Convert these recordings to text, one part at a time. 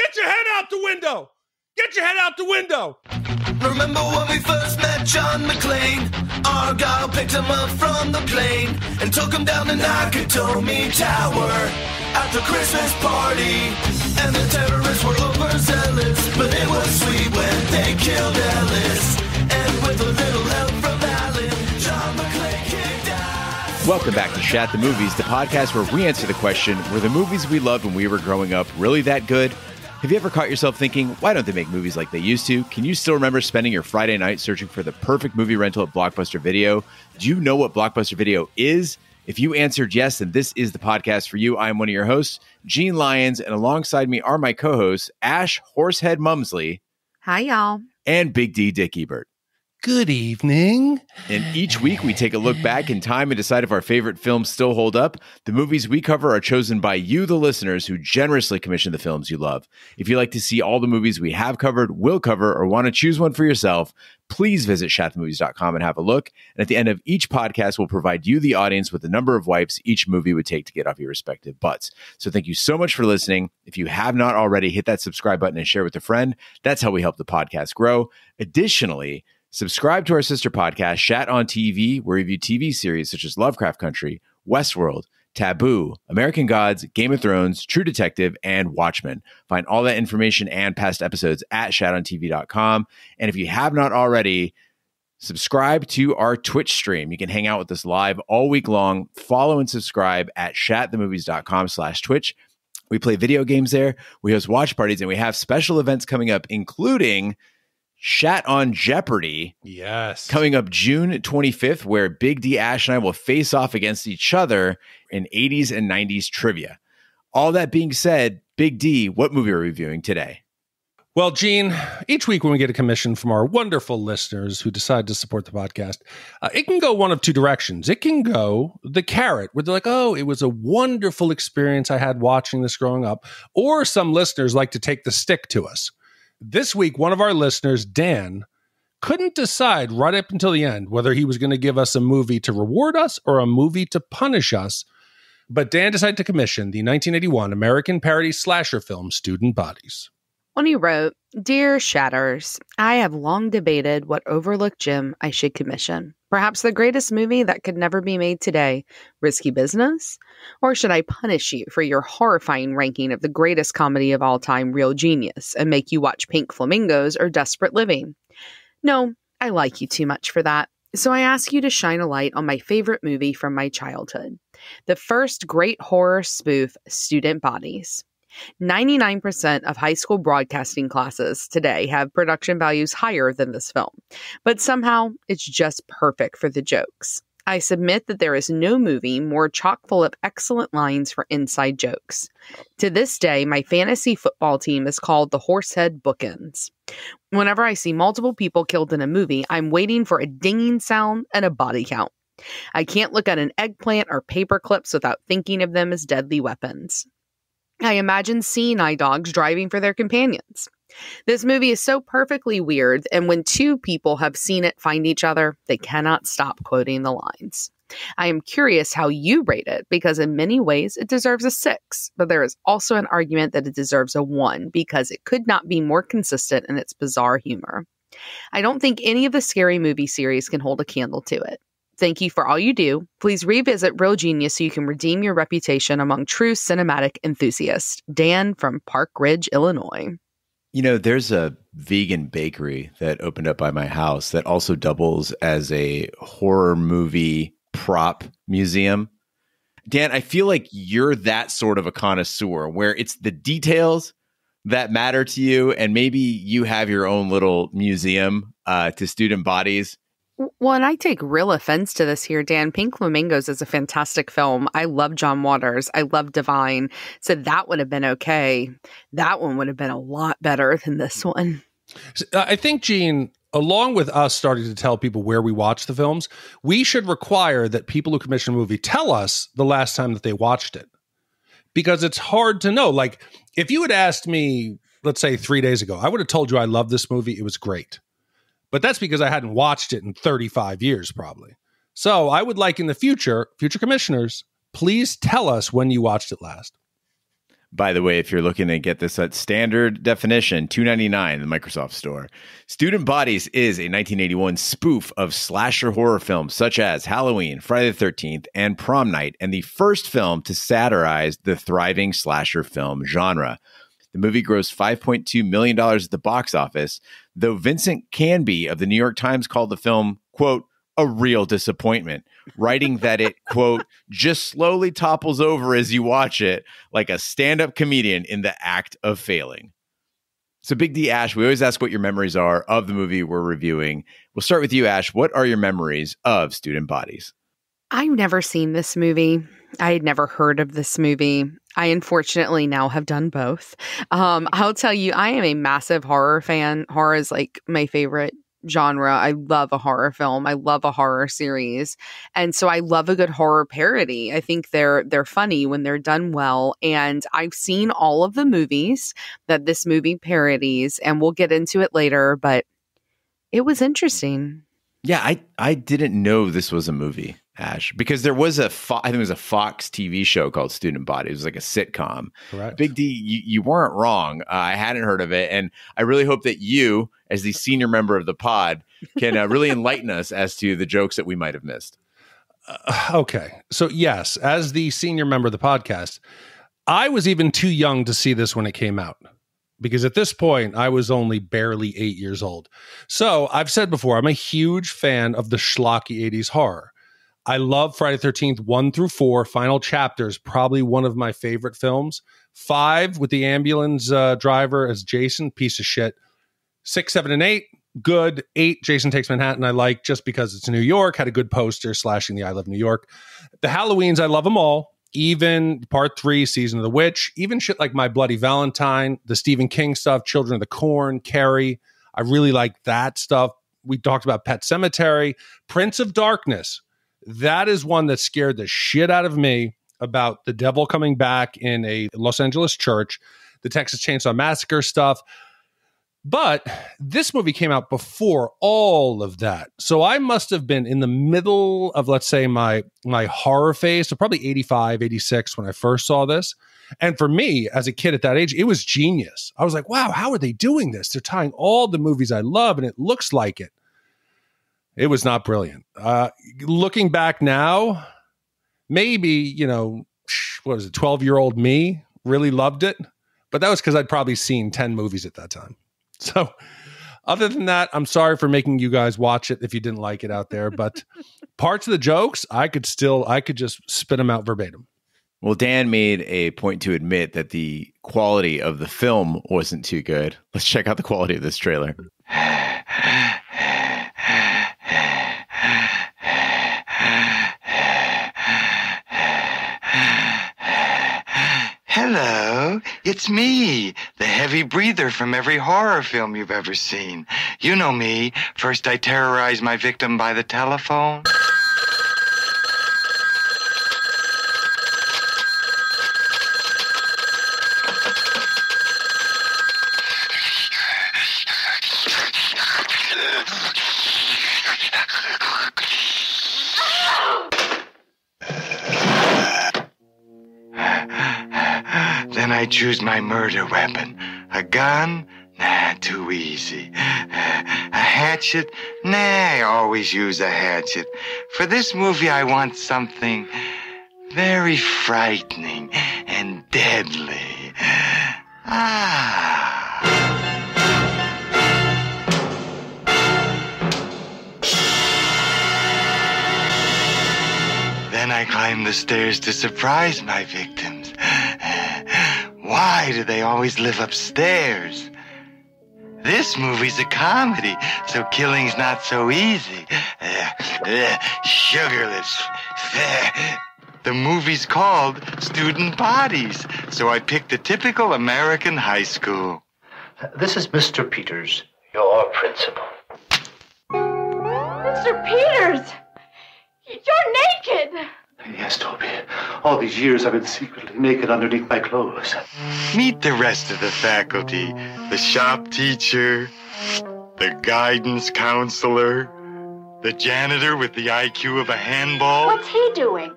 Get your head out the window! Get your head out the window! Remember when we first met John McClane? Argyle picked him up from the plane and took him down the Nakatomi Tower at the Christmas party. And the terrorists were overzealous, but it was sweet when they killed Ellis. And with a little help from Alan, John McClane kicked ass. Welcome back to Shat the Movies, the podcast where we answer the question, were the movies we loved when we were growing up really that good? Have you ever caught yourself thinking, why don't they make movies like they used to? Can you still remember spending your Friday night searching for the perfect movie rental at Blockbuster Video? Do you know what Blockbuster Video is? If you answered yes, then this is the podcast for you. I'm one of your hosts, Gene Lyons, and alongside me are my co-hosts, Ash Horsehead Mumsley. Hi, y'all. And Big D Dick Ebert. Good evening. And each week we take a look back in time and decide if our favorite films still hold up. The movies we cover are chosen by you, the listeners, who generously commission the films you love. If you'd like to see all the movies we have covered, will cover, or want to choose one for yourself, please visit shatthemovies.com and have a look. And at the end of each podcast, we'll provide you, the audience, with the number of wipes each movie would take to get off your respective butts. So thank you so much for listening. If you have not already, hit that subscribe button and share with a friend. That's how we help the podcast grow. Additionally, subscribe to our sister podcast, Shat on TV, where we review TV series such as Lovecraft Country, Westworld, Taboo, American Gods, Game of Thrones, True Detective, and Watchmen. Find all that information and past episodes at shatontv.com. And if you have not already, subscribe to our Twitch stream. You can hang out with us live all week long. Follow and subscribe at shatthemovies.com/Twitch. We play video games there. We host watch parties, and we have special events coming up, including Shat on Jeopardy! Yes. Coming up June 25th, where Big D, Ash, and I will face off against each other in 80s and 90s trivia. All that being said, Big D, what movie are we reviewing today? Well, Gene, each week when we get a commission from our wonderful listeners who decide to support the podcast, it can go one of two directions. It can go the carrot, where they're like, oh, it was a wonderful experience I had watching this growing up. Or some listeners like to take the stick to us. This week, one of our listeners, Dan, couldn't decide right up until the end whether he was going to give us a movie to reward us or a movie to punish us. But Dan decided to commission the 1981 American parody slasher film, Student Bodies. When he wrote, Dear Shatters, I have long debated what overlooked gem I should commission. Perhaps the greatest movie that could never be made today, Risky Business? Or should I punish you for your horrifying ranking of the greatest comedy of all time, Real Genius, and make you watch Pink Flamingos or Desperate Living? No, I like you too much for that. So I ask you to shine a light on my favorite movie from my childhood, the first great horror spoof, Student Bodies. 99% of high school broadcasting classes today have production values higher than this film, but somehow it's just perfect for the jokes. I submit that there is no movie more chock full of excellent lines for inside jokes. To this day, my fantasy football team is called the Horsehead Bookends. Whenever I see multiple people killed in a movie, I'm waiting for a dinging sound and a body count. I can't look at an eggplant or paper clips without thinking of them as deadly weapons. I imagine seeing eye dogs driving for their companions. This movie is so perfectly weird, and when two people have seen it find each other, they cannot stop quoting the lines. I am curious how you rate it, because in many ways it deserves a 6, but there is also an argument that it deserves a 1, because it could not be more consistent in its bizarre humor. I don't think any of the Scary Movie series can hold a candle to it. Thank you for all you do. Please revisit Real Genius so you can redeem your reputation among true cinematic enthusiasts. Dan from Park Ridge, Illinois. You know, there's a vegan bakery that opened up by my house that also doubles as a horror movie prop museum. Dan, I feel like you're that sort of a connoisseur where it's the details that matter to you, and maybe you have your own little museum to Student Bodies. Well, and I take real offense to this here, Dan. Pink Flamingos is a fantastic film. I love John Waters. I love Divine. So that would have been okay. That one would have been a lot better than this one. I think, Gene, along with us starting to tell people where we watch the films, we should require that people who commission a movie tell us the last time that they watched it. Because it's hard to know. Like, if you had asked me, let's say 3 days ago, I would have told you I love this movie. It was great. But that's because I hadn't watched it in 35 years, probably. So I would like in the future commissioners, please tell us when you watched it last. By the way, if you're looking to get this at standard definition, $2.99 in the Microsoft Store. Student Bodies is a 1981 spoof of slasher horror films such as Halloween, Friday the 13th, and Prom Night, and the first film to satirize the thriving slasher film genre. The movie grossed $5.2 million at the box office, though Vincent Canby of the New York Times called the film, quote, a real disappointment, writing that it, quote, just slowly topples over as you watch it like a stand-up comedian in the act of failing. So Big D, Ash, we always ask what your memories are of the movie we're reviewing. We'll start with you, Ash. What are your memories of Student Bodies? I've never seen this movie. I had never heard of this movie. I unfortunately now have done both. I'll tell you, I am a massive horror fan. Horror is like my favorite genre. I love a horror film. I love a horror series. And so I love a good horror parody. I think they're funny when they're done well. And I've seen all of the movies that this movie parodies, and we'll get into it later, but it was interesting. Yeah, I didn't know this was a movie, Ash, because there was I think it was a Fox TV show called Student Body. It was like a sitcom. Correct. Big D, you weren't wrong. I hadn't heard of it. And I really hope that you, as the senior member of the pod, can really enlighten us as to the jokes that we might have missed. Okay. So yes, as the senior member of the podcast, I was even too young to see this when it came out, because at this point I was only barely 8 years old. So I've said before, I'm a huge fan of the schlocky 80s horror. I love Friday the 13th 1 through 4. Final Chapters, probably one of my favorite films. 5 with the ambulance driver as Jason, piece of shit. 6, 7, and 8, good. 8, Jason Takes Manhattan, I like just because it's New York, had a good poster slashing the I Love New York. The Halloweens, I love them all. Even Part 3, Season of the Witch, even shit like My Bloody Valentine, the Stephen King stuff, Children of the Corn, Carrie. I really like that stuff. We talked about Pet Sematary. Prince of Darkness. That is one that scared the shit out of me about the devil coming back in a Los Angeles church, the Texas Chainsaw Massacre stuff. But this movie came out before all of that. So I must have been in the middle of, let's say, my horror phase. So probably 85, 86 when I first saw this. And for me, as a kid at that age, it was genius. I was like, wow, how are they doing this? They're tying all the movies I love, and it looks like it. It was not brilliant. Looking back now, maybe, what was it, 12-year-old me really loved it. But that was because I'd probably seen 10 movies at that time. So other than that, I'm sorry for making you guys watch it if you didn't like it out there. But parts of the jokes, I could just spit them out verbatim. Well, Dan made a point to admit that the quality of the film wasn't too good. Let's check out the quality of this trailer. Hello, it's me, the heavy breather from every horror film you've ever seen. You know me. First I terrorize my victim by the telephone. Then I choose my murder weapon. A gun? Nah, too easy. A hatchet? Nah, I always use a hatchet. For this movie, I want something very frightening and deadly. Then I climb the stairs to surprise my victims. Why do they always live upstairs? This movie's a comedy, so killing's not so easy. Sugar lips. The movie's called Student Bodies, so I picked a typical American high school. This is Mr. Peters, your principal. Mr. Peters! You're naked! Yes, Toby. All these years I've been secretly naked underneath my clothes. Meet the rest of the faculty. The shop teacher, the guidance counselor, the janitor with the IQ of a handball. What's he doing?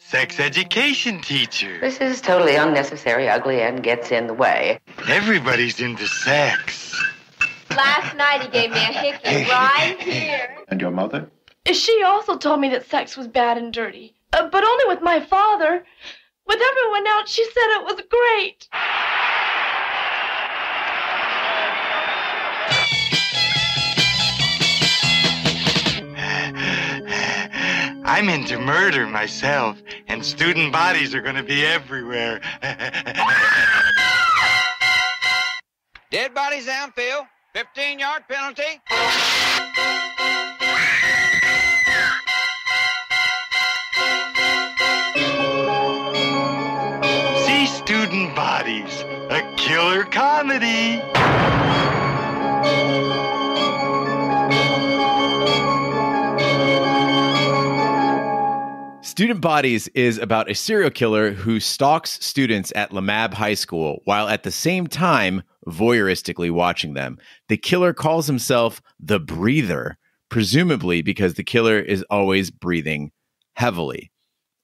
sex education teacher. This is totally unnecessary, ugly, and gets in the way. Everybody's into sex. Last night he gave me a hickey right here. And your mother? She also told me that sex was bad and dirty. But only with my father. With everyone else, she said it was great. I'm into murder myself, and student bodies are gonna be everywhere. Dead bodies downfield. 15-yard penalty. See Student Bodies, a killer comedy. Student Bodies is about a serial killer who stalks students at Lamab High School while at the same time voyeuristically watching them. The killer calls himself the Breather, presumably because the killer is always breathing heavily.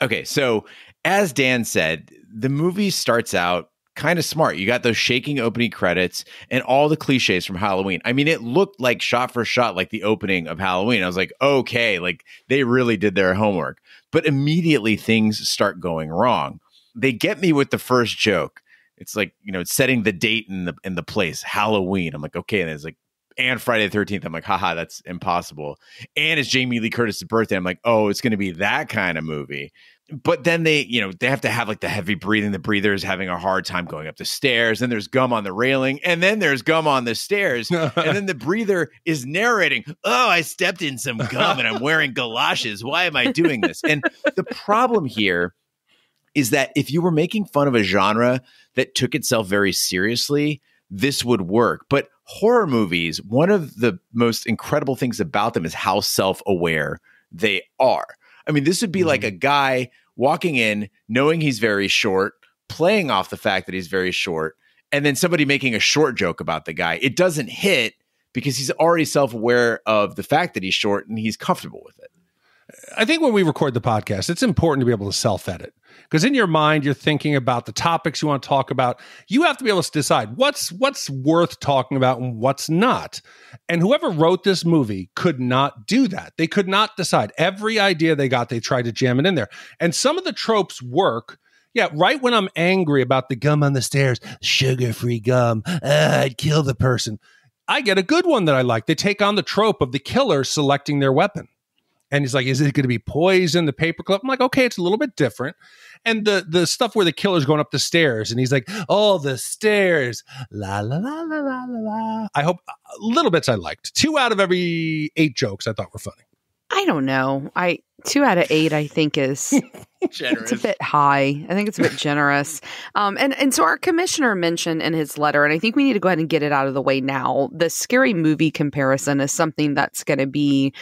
Okay, so as Dan said, the movie starts out kind of smart. You got those shaking opening credits and all the cliches from Halloween. I mean, it looked like shot for shot like the opening of Halloween. I was like, okay, like they really did their homework. But immediately things start going wrong. They get me with the first joke. It's like, you know, it's setting the date in the place, Halloween. I'm like, okay, and it's like, and Friday the 13th. I'm like, haha, that's impossible. And it's Jamie Lee Curtis's birthday. I'm like, oh, it's going to be that kind of movie. But then they have to have like the heavy breathing. The breather is having a hard time going up the stairs. Then there's gum on the railing. And then there's gum on the stairs. And then the breather is narrating, oh, I stepped in some gum and I'm wearing galoshes. Why am I doing this? And the problem here is that if you were making fun of a genre that took itself very seriously, this would work. But horror movies, one of the most incredible things about them is how self-aware they are. I mean, this would be like a guy walking in, knowing he's very short, playing off the fact that he's very short, and then somebody making a short joke about the guy. It doesn't hit because he's already self-aware of the fact that he's short and he's comfortable with it. I think when we record the podcast, it's important to be able to self-edit, because in your mind, you're thinking about the topics you want to talk about. You have to be able to decide what's worth talking about and what's not. And whoever wrote this movie could not do that. They could not decide. Every idea they got, they tried to jam it in there. And some of the tropes work. Yeah, right when I'm angry about the gum on the stairs, sugar-free gum, I'd kill the person. I get a good one that I like. They take on the trope of the killer selecting their weapon. And he's like, is it going to be poison, the paperclip? I'm like, okay, it's a little bit different. And the stuff where the killer's going up the stairs and he's like, oh, the stairs, la, la, la, la, la, la, la. I hope little bits I liked. 2 out of every 8 jokes I thought were funny. I don't know. 2 out of 8, I think is generous. It's a bit high. I think it's a bit generous. And so our commissioner mentioned in his letter, and I think we need to go ahead and get it out of the way now. The scary movie comparison is something that's going to be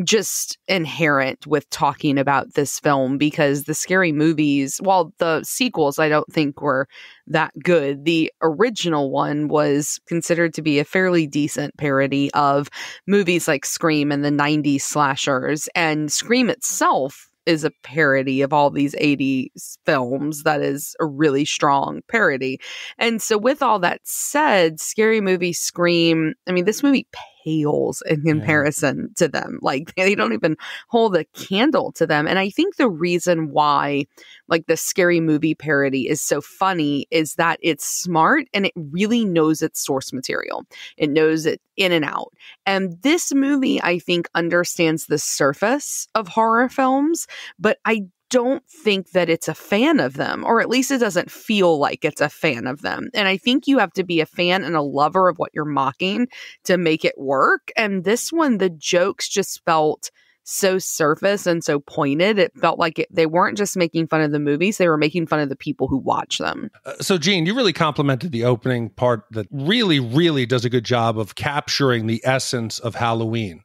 just inherent with talking about this film, because the scary movies, while the sequels I don't think were that good, the original one was considered to be a fairly decent parody of movies like Scream and the 90s slashers, and Scream itself is a parody of all these 80s films that is a really strong parody. And so with all that said, Scary Movie, Scream, I mean, this movie pales in comparison to them. Like, they don't even hold a candle to them. And I think the reason why, like, the Scary Movie parody is so funny is that it's smart and it really knows its source material. It knows it in and out. And this movie, I think, understands the surface of horror films, but I don't think that it's a fan of them, or at least it doesn't feel like it's a fan of them. And I think you have to be a fan and a lover of what you're mocking to make it work. And this one, the jokes just felt so surface and so pointed. It felt like they weren't just making fun of the movies, they were making fun of the people who watch them. So Gene, you really complimented the opening part that really, really does a good job of capturing the essence of Halloween.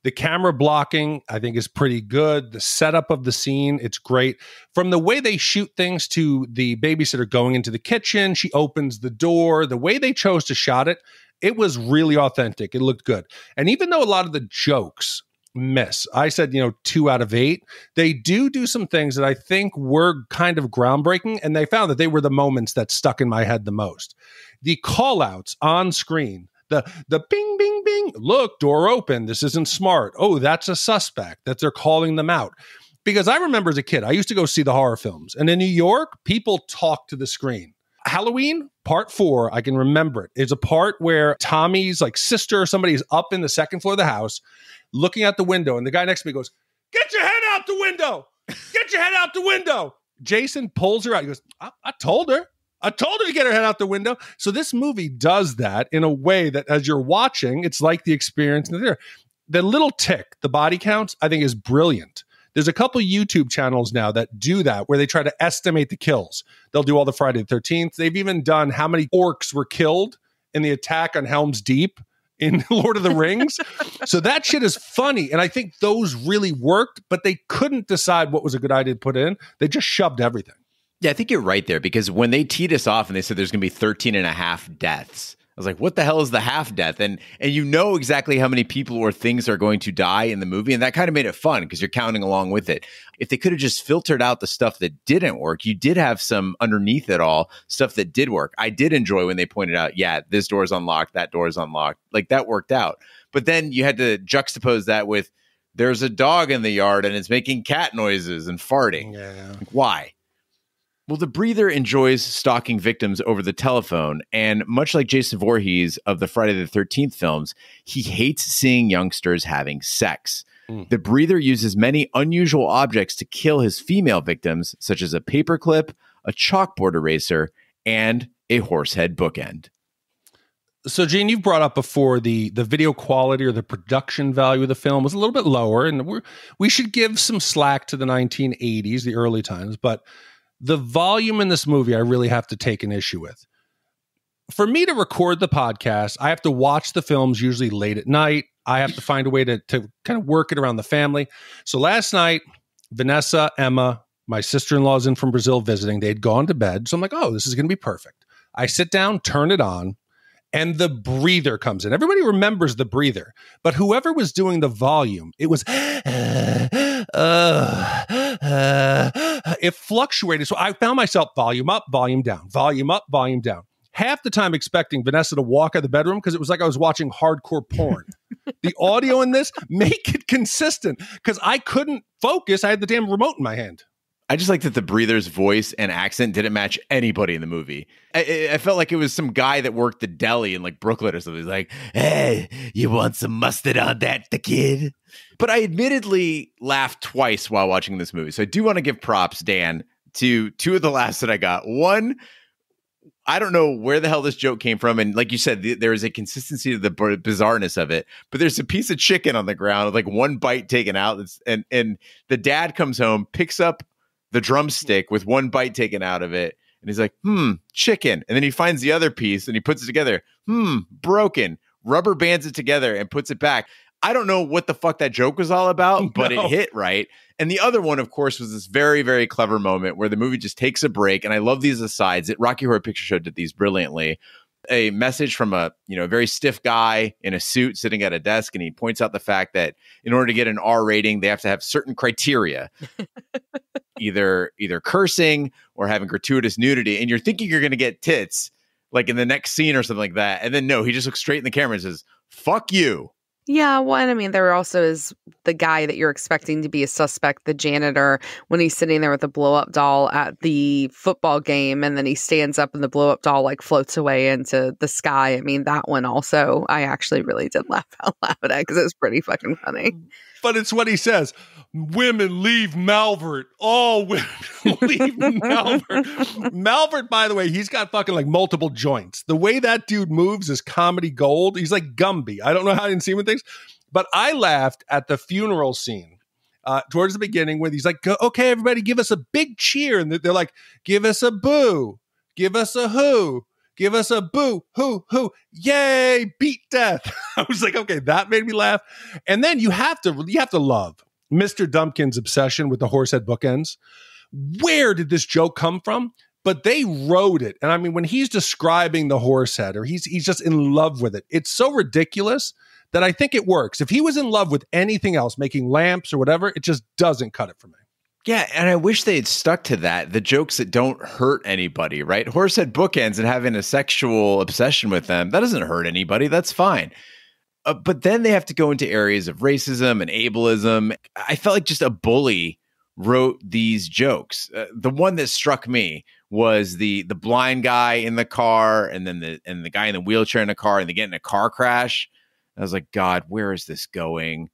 The camera blocking, I think, is pretty good. The setup of the scene, it's great. From the way they shoot things to the babysitter going into the kitchen, she opens the door, the way they chose to shot it, it was really authentic. It looked good. And even though a lot of the jokes miss. I said, 2 out of 8. They do some things that I think were kind of groundbreaking, and they found that they were the moments that stuck in my head the most. The call outs on screen, the bing, bing, bing, look, door open, this isn't smart. Oh, that's a suspect, that they're calling them out. Because I remember as a kid, I used to go see the horror films, and in New York, people talk to the screen. Halloween, part 4, I can remember it, is a part where Tommy's sister or somebody is up in the second floor of the house looking out the window, and the guy next to me goes, "Get your head out the window! Get your head out the window!" Jason pulls her out. He goes, I told her to get her head out the window. So this movie does that in a way that as you're watching, it's like the experience in the theater. The little tick, the body counts, I think is brilliant. There's a couple YouTube channels now that do that where they try to estimate the kills. They'll do all the Friday the 13th. They've even done how many orcs were killed in the attack on Helm's Deep in Lord of the Rings. So that shit is funny. And I think those really worked, but they couldn't decide what was a good idea to put in. They just shoved everything. Yeah, I think you're right there, because when they teed us off and they said there's going to be 13 and a half deaths, I was like, what the hell is the half death? And you know exactly how many people or things are going to die in the movie. And that kind of made it fun because you're counting along with it. If they could have just filtered out the stuff that didn't work, you did have some underneath it all stuff that did work. I did enjoy when they pointed out, yeah, this door is unlocked, that door is unlocked. Like that worked out. But then you had to juxtapose that with there's a dog in the yard and it's making cat noises and farting. Yeah. Like, why? Well, the breather enjoys stalking victims over the telephone, and much like Jason Voorhees of the Friday the 13th films, he hates seeing youngsters having sex. The breather uses many unusual objects to kill his female victims, such as a paperclip, a chalkboard eraser, and a horsehead bookend. So, Gene, you've brought up before the video quality or the production value of the film was a little bit lower, and we should give some slack to the 1980s, the early times, but the volume in this movie, I really have to take an issue with. For me to record the podcast, I have to watch the films usually late at night. I have to find a way to kind of work it around the family. So last night, Vanessa, Emma, my sister-in-law's in from Brazil visiting. They'd gone to bed. So I'm like, oh, this is going to be perfect. I sit down, turn it on, and the breather comes in. Everybody remembers the breather, but whoever was doing the volume, it was, it fluctuated. So I found myself volume up, volume down, volume up, volume down. Half the time expecting Vanessa to walk out of the bedroom because it was like I was watching hardcore porn. The audio in this, make it consistent because I couldn't focus. I had the damn remote in my hand. I just like that the breather's voice and accent didn't match anybody in the movie. I felt like it was some guy that worked the deli in like Brooklyn or something. He's like, "Hey, you want some mustard on that, the kid?" But I admittedly laughed twice while watching this movie. So I do want to give props, Dan, to two of the laughs that I got. One, I don't know where the hell this joke came from. And like you said, there is a consistency to the bizarreness of it. But there's a piece of chicken on the ground with like one bite taken out. And the dad comes home, picks up the drumstick with one bite taken out of it. And he's like, chicken. And then he finds the other piece and he puts it together. Broken. Rubber bands it together and puts it back. I don't know what the fuck that joke was all about, but it hit right. And the other one, of course, was this very, very clever moment where the movie just takes a break. And I love these asides. Rocky Horror Picture Show did these brilliantly. A message from a very stiff guy in a suit sitting at a desk, and he points out the fact that in order to get an R rating, they have to have certain criteria, either cursing or having gratuitous nudity. And you're thinking you're going to get tits, like in the next scene or something like that. And then no, he just looks straight in the camera and says, "Fuck you." Yeah, well, and I mean, there also is the guy that you're expecting to be a suspect, the janitor, when he's sitting there with a blow-up doll at the football game, and then he stands up and the blow-up doll like floats away into the sky. I mean, that one also, I actually really did laugh out loud at because it was pretty fucking funny. But it's what he says. Women leave Malvert. All women leave Malvert. Malvert, by the way, he's got fucking like multiple joints. The way that dude moves is comedy gold. He's like Gumby. I don't know how I didn't see him in things, but I laughed at the funeral scene towards the beginning where he's like, "Okay, everybody give us a big cheer." And they're like, "Give us a boo. Give us a who. Give us a boo, hoo, yay, beat death." I was like, okay, that made me laugh. And then you have to love Mr. Dumpkin's obsession with the horsehead bookends. Where did this joke come from? but they wrote it. And I mean, when he's describing the horse head, or he's just in love with it, it's so ridiculous that I think it works. If he was in love with anything else, making lamps or whatever, it just doesn't cut it for me. Yeah, and I wish they had stuck to that. The jokes that don't hurt anybody, right? Horsehead bookends and having a sexual obsession with them, that doesn't hurt anybody. That's fine. But then they have to go into areas of racism and ableism. I felt like just a bully wrote these jokes. The one that struck me was the blind guy in the car, and then the guy in the wheelchair in the car, and they get in a car crash. I was like, God, where is this going?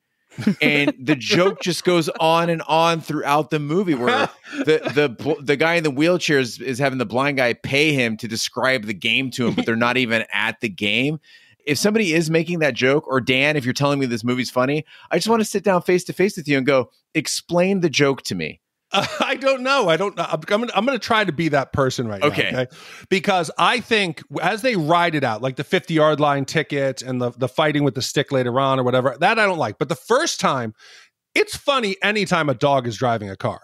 And the joke just goes on and on throughout the movie, where the guy in the wheelchair is having the blind guy pay him to describe the game to him, but they're not even at the game. If somebody is making that joke, or Dan, if you're telling me this movie's funny, I just want to sit down face to face with you and go, explain the joke to me. I don't know. I'm going to try to be that person right now. Okay. Because I think as they ride it out, like the 50-yard line tickets and the fighting with the stick later on or whatever, that I don't like. But the first time, it's funny anytime a dog is driving a car.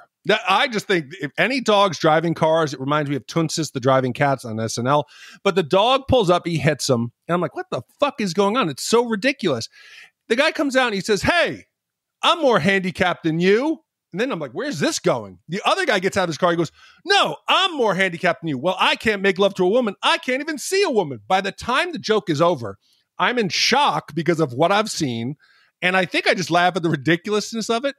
I just think if any dog's driving cars, it reminds me of Toonsis, the driving cats on SNL. But the dog pulls up, he hits him. And I'm like, what the fuck is going on? It's so ridiculous. The guy comes out and he says, hey, I'm more handicapped than you. And then I'm like, where's this going? The other guy gets out of his car. He goes, no, I'm more handicapped than you. Well, I can't make love to a woman. I can't even see a woman. By the time the joke is over, I'm in shock because of what I've seen. And I think I just laugh at the ridiculousness of it.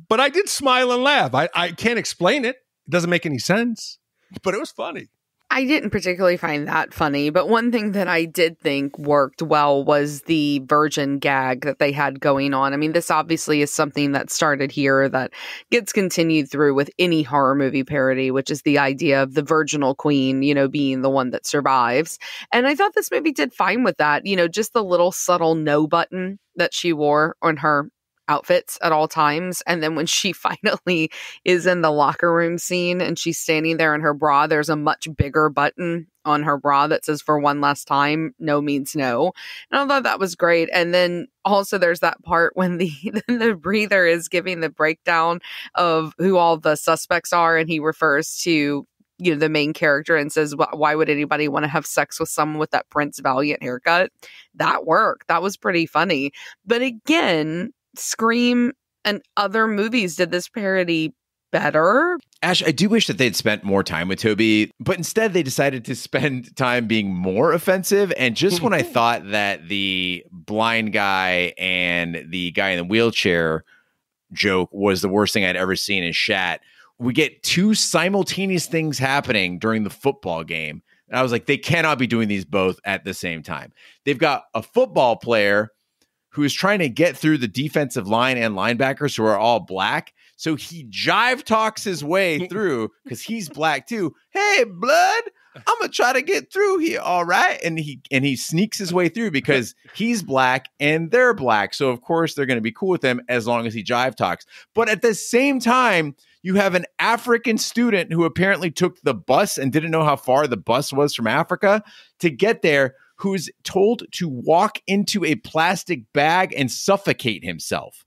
But I did smile and laugh. I can't explain it. It doesn't make any sense. But it was funny. I didn't particularly find that funny, but one thing that I did think worked well was the virgin gag that they had going on. I mean, this obviously is something that started here that gets continued through with any horror movie parody, which is the idea of the virginal queen, you know, being the one that survives. And I thought this movie did fine with that, you know, just the little subtle no button that she wore on her outfits at all times. And then when she finally is in the locker room scene and she's standing there in her bra, there's a much bigger button on her bra that says for one last time, no means no. And I thought that was great. And then also there's that part when the breather is giving the breakdown of who all the suspects are. And he refers to, you know, the main character and says, why would anybody want to have sex with someone with that Prince Valiant haircut? That worked. That was pretty funny. But again, Scream and other movies did this parody better. Ash, I do wish that they'd spent more time with Toby, but instead they decided to spend time being more offensive. And just when I thought that the blind guy and the guy in the wheelchair joke was the worst thing I'd ever seen in Shat, we get two simultaneous things happening during the football game. And I was like, they cannot be doing these both at the same time. They've got a football player who is trying to get through the defensive line and linebackers who are all black. So he jive talks his way through because he's black too. Hey, blood, I'm going to try to get through here. All right. And he sneaks his way through because he's black and they're black. So of course they're going to be cool with him as long as he jive talks. But at the same time, you have an African student who apparently took the bus and didn't know how far the bus was from Africa to get there, who's told to walk into a plastic bag and suffocate himself.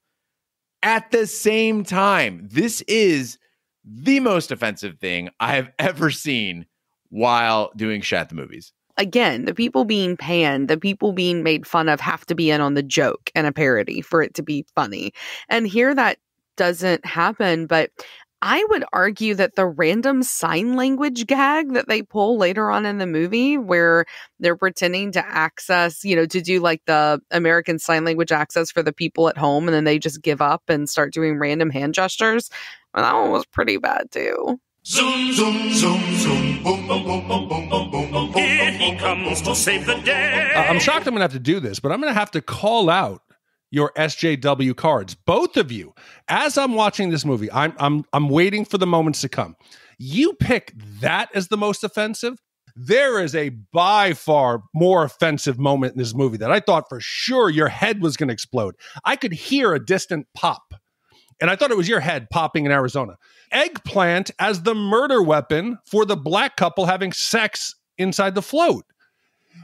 At the same time, this is the most offensive thing I have ever seen while doing Shat the Movies. Again, the people being panned, the people being made fun of have to be in on the joke and a parody for it to be funny. And here that doesn't happen, but I would argue that the random sign language gag that they pull later on in the movie where they're pretending to access, you know, to do like the American Sign Language access for the people at home, and then they just give up and start doing random hand gestures. Well, that one was pretty bad too. Zoom, zoom, zoom, zoom, boom, boom, boom, boom, boom, boom, boom, boom. Here he comes to save the day. I'm shocked I'm going to have to do this, but I'm going to have to call out your SJW cards, both of you. As I'm watching this movie, I'm waiting for the moments to come. You pick that as the most offensive. There is a by far more offensive moment in this movie that I thought for sure your head was going to explode. I could hear a distant pop, and I thought it was your head popping in Arizona. Eggplant as the murder weapon for the black couple having sex inside the float.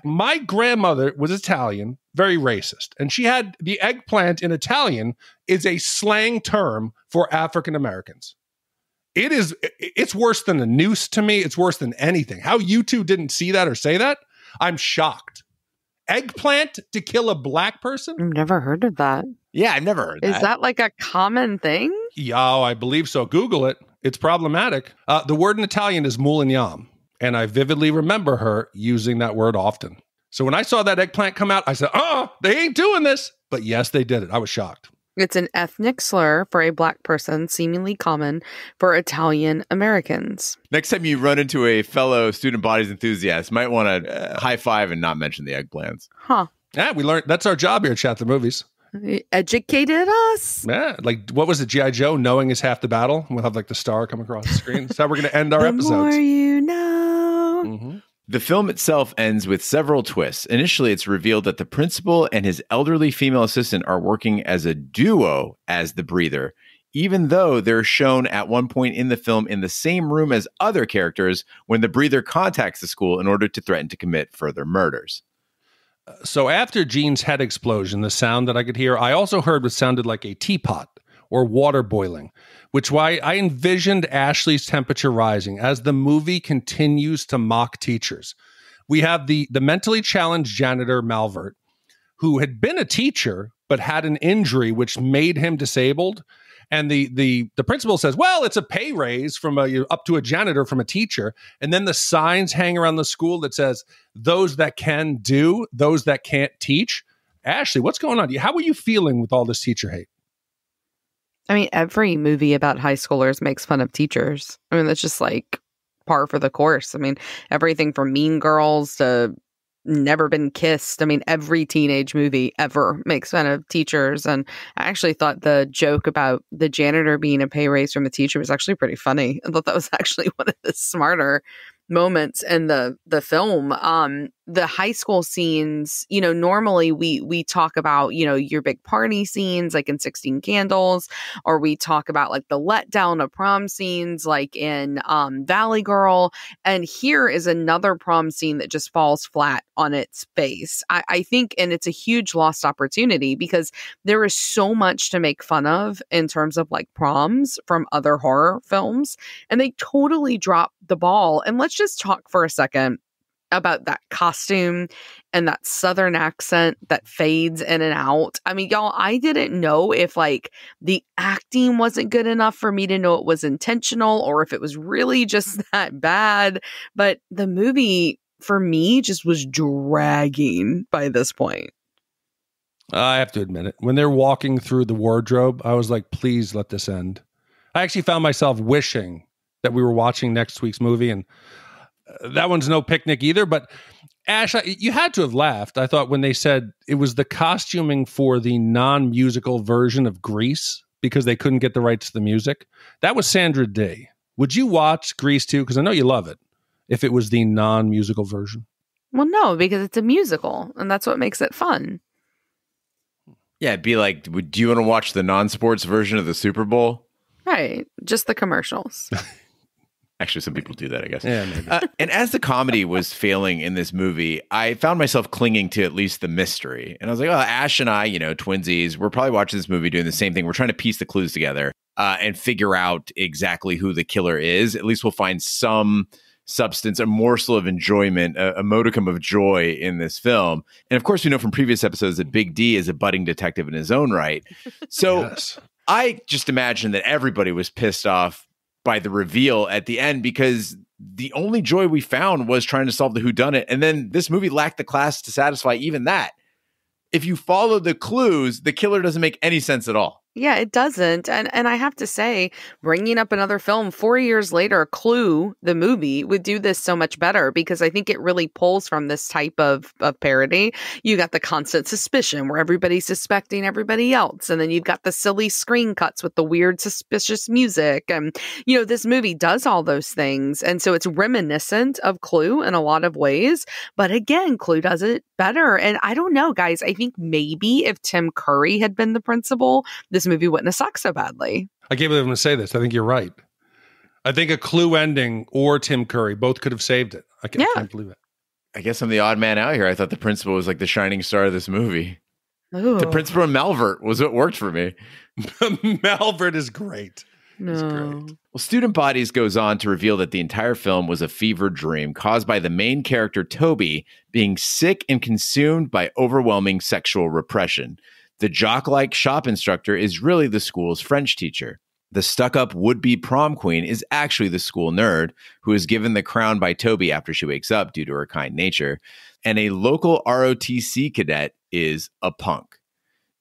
My grandmother was Italian, very racist, and she had the eggplant in Italian is a slang term for African Americans. It's worse than a noose to me. It's worse than anything. How you two didn't see that or say that, I'm shocked. Eggplant to kill a black person? I've never heard of that. Yeah, I've never heard that. Is that like a common thing? Yeah, I believe so. Google it. It's problematic. The word in Italian is moulignam, and I vividly remember her using that word often. So when I saw that eggplant come out, I said, they ain't doing this. But yes, they did it. I was shocked. It's an ethnic slur for a black person, seemingly common for Italian Americans. Next time you run into a fellow student bodies enthusiast, might want to high five and not mention the eggplants. Huh. Yeah, we learned. That's our job here at Chat the Movies. You educated us. Yeah, like what was it, G.I. Joe? Knowing is half the battle. We'll have like the star come across the screen. That's how we're going to end our episodes. The more you know. Mm-hmm. The film itself ends with several twists. Initially, it's revealed that the principal and his elderly female assistant are working as a duo as the breather, even though they're shown at one point in the film in the same room as other characters when the breather contacts the school in order to threaten to commit further murders. So after Gene's head explosion, the sound that I could hear, I also heard what sounded like a teapot or water boiling, which why I envisioned Ashley's temperature rising as the movie continues to mock teachers. We have the mentally challenged janitor Malvert, who had been a teacher but had an injury which made him disabled. And the principal says, well, it's a pay raise from up to a janitor from a teacher. And then the signs hang around the school that says, those that can do, those that can't teach. Ashley, what's going on? How are you feeling with all this teacher hate? I mean, every movie about high schoolers makes fun of teachers. I mean, that's just like par for the course. I mean, everything from Mean Girls to Never Been Kissed. I mean, every teenage movie ever makes fun of teachers. And I actually thought the joke about the janitor being a pay raise from a teacher was actually pretty funny. I thought that was actually one of the smarter moments in the film. The high school scenes, normally we talk about, your big party scenes like in 16 Candles, or we talk about like the letdown of prom scenes like in Valley Girl. And here is another prom scene that just falls flat on its face. I think, and it's a huge lost opportunity because there is so much to make fun of in terms of like proms from other horror films. And they totally drop the ball. And let's just talk for a second about that costume and that Southern accent that fades in and out. I mean, y'all, I didn't know if like the acting wasn't good enough for me to know it was intentional or if it was really just that bad. But the movie for me just was dragging by this point. I have to admit it. When they're walking through the wardrobe, I was like, please let this end. I actually found myself wishing that we were watching next week's movie, and that one's no picnic either. But Ash, you had to have laughed, I thought, when they said it was the costuming for the non-musical version of Grease because they couldn't get the rights to the music. That was Sandra Day. Would you watch Grease too? Because I know you love it. If it was the non-musical version. Well, no, because it's a musical, and that's what makes it fun. Yeah, it'd be like, do you want to watch the non-sports version of the Super Bowl? Right, just the commercials. Actually, some people do that, I guess. Yeah, maybe. And as the comedy was failing in this movie, I found myself clinging to at least the mystery. And I was like, Ash and I, twinsies, we're probably watching this movie doing the same thing. We're trying to piece the clues together and figure out exactly who the killer is. At least we'll find some substance, a morsel of enjoyment, a modicum of joy in this film. And of course, we know from previous episodes that Big D is a budding detective in his own right. So yes. I just imagine that everybody was pissed off by the reveal at the end because the only joy we found was trying to solve the whodunit. And then this movie lacked the class to satisfy even that. If you follow the clues, the killer doesn't make any sense at all. Yeah, it doesn't. And I have to say, bringing up another film 4 years later, Clue, the movie, would do this so much better because I think it really pulls from this type of parody. You got the constant suspicion where everybody's suspecting everybody else. And then you've got the silly screen cuts with the weird, suspicious music. And, this movie does all those things. And so it's reminiscent of Clue in a lot of ways. But again, Clue does it better. And I don't know, guys. I think maybe if Tim Curry had been the principal, this movie wouldn't have sucked so badly. I can't believe I'm going to say this. I think you're right. I think a Clue ending or Tim Curry both could have saved it. I can't believe it. I guess I'm the odd man out here. I thought the principal was like the shining star of this movie. Ooh. The principal and Malvert was what worked for me. Malvert is great. No. Well, Student Bodies goes on to reveal that the entire film was a fever dream caused by the main character, Toby, being sick and consumed by overwhelming sexual repression. The jock-like shop instructor is really the school's French teacher. The stuck-up would-be prom queen is actually the school nerd, who is given the crown by Toby after she wakes up due to her kind nature. And a local ROTC cadet is a punk.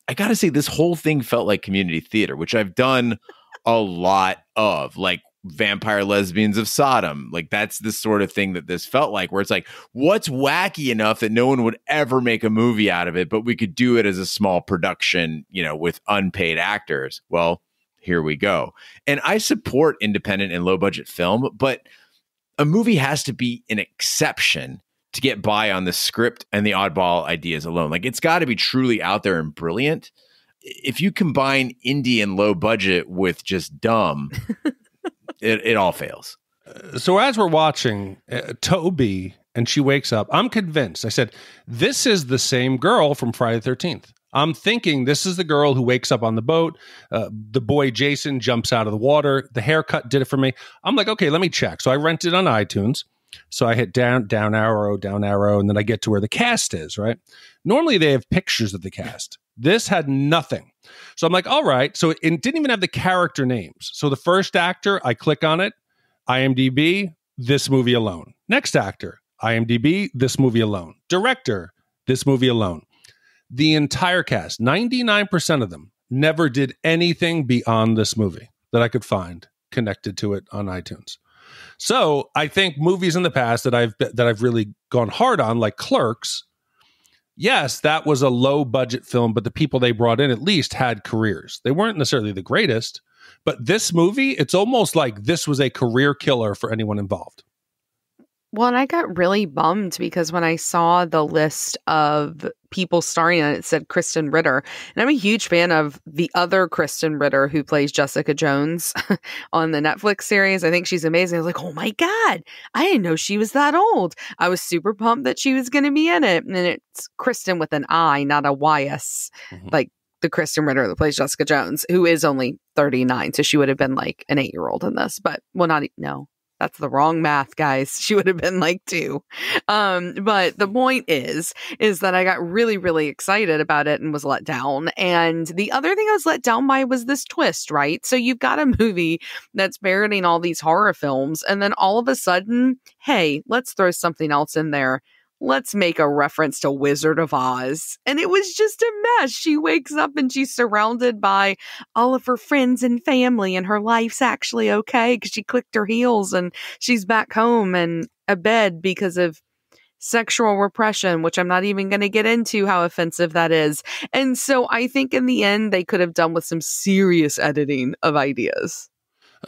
I gotta say, this whole thing felt like community theater, which I've done a lot of, like Vampire Lesbians of Sodom. Like, that's the sort of thing that this felt like, where it's like, what's wacky enough that no one would ever make a movie out of it, but we could do it as a small production, you know, with unpaid actors. Well, here we go. And I support independent and low budget film, but a movie has to be an exception to get by on the script and the oddball ideas alone. Like, it's got to be truly out there and brilliant. If you combine indie and low budget with just dumb, it all fails. So as we're watching Toby and she wakes up, I'm convinced. I said, this is the same girl from Friday the 13th. I'm thinking this is the girl who wakes up on the boat. The boy Jason jumps out of the water. The haircut did it for me. I'm like, okay, let me check. So I rented on iTunes. So I hit down arrow, and then I get to where the cast is, right? Normally they have pictures of the cast. This had nothing. So I'm like, all right. So it didn't even have the character names. So the first actor, I click on it, IMDb, this movie alone. Next actor, IMDb, this movie alone. Director, this movie alone. The entire cast, 99% of them, never did anything beyond this movie that I could find connected to it on iTunes. So I think movies in the past that I've really gone hard on, like Clerks, yes, that was a low budget film, but the people they brought in at least had careers. They weren't necessarily the greatest, but this movie, it's almost like this was a career killer for anyone involved. Well, and I got really bummed because when I saw the list of people starring in it, it said Kristen Ritter. And I'm a huge fan of the other Kristen Ritter who plays Jessica Jones on the Netflix series. I think she's amazing. I was like, oh my God, I didn't know she was that old. I was super pumped that she was going to be in it. And it's Kristen with an I, not a YS, like the Kristen Ritter that plays Jessica Jones, who is only 39. So she would have been like an 8-year-old in this, but no. That's the wrong math, guys. She would have been like 2. But the point is that I got really, really excited about it and was let down. And the other thing I was let down by was this twist, right? So you've got a movie that's parodying all these horror films. And then all of a sudden, hey, let's throw something else in there. Let's make a reference to Wizard of Oz. And it was just a mess. She wakes up and she's surrounded by all of her friends and family, and her life's actually okay because she clicked her heels and she's back home and a bed because of sexual repression, which I'm not even going to get into how offensive that is. And so I think in the end, they could have done with some serious editing of ideas.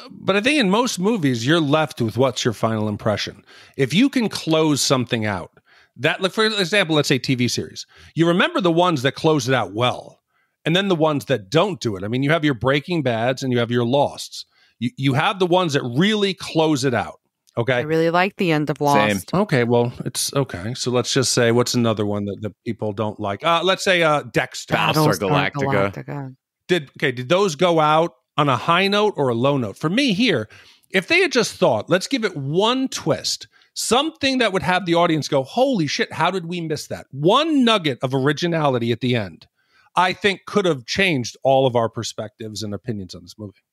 But I think in most movies, you're left with what's your final impression. If you can close something out, that, like, for example, let's say TV series, you remember the ones that close it out well, and then the ones that don't do it. I mean, you have your Breaking Bads and you have your Losts. You have the ones that really close it out. Okay. I really like the end of Lost. Same. Okay. Well, it's okay. So let's just say, what's another one that people don't like? Let's say Dexter. Battlestar Galactica. Did those go out on a high note or a low note? For me here, if they had just thought, let's give it one twist, something that would have the audience go, holy shit, how did we miss that? One nugget of originality at the end, I think could have changed all of our perspectives and opinions on this movie.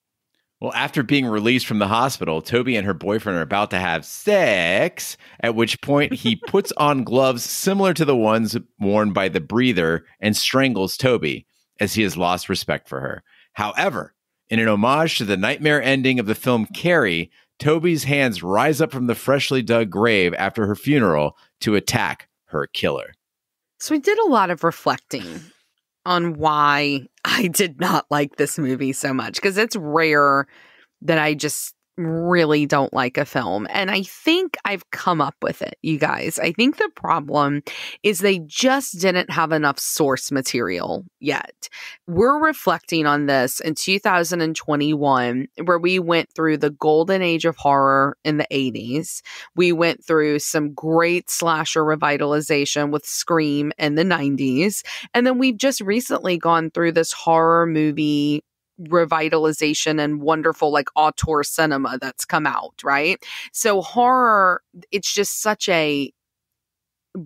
Well, after being released from the hospital, Toby and her boyfriend are about to have sex, at which point he puts on gloves similar to the ones worn by the breather and strangles Toby, as he has lost respect for her. However, in an homage to the nightmare ending of the film Carrie, Toby's hands rise up from the freshly dug grave after her funeral to attack her killer. So we did a lot of reflecting on why I did not like this movie so much, because it's rare that I just really don't like a film. And I think I've come up with it, you guys. I think the problem is they just didn't have enough source material yet. We're reflecting on this in 2021, where we went through the golden age of horror in the 80s. We went through some great slasher revitalization with Scream in the 90s. And then we've just recently gone through this horror movie revitalization and wonderful like auteur cinema that's come out, right? So horror, it's just such a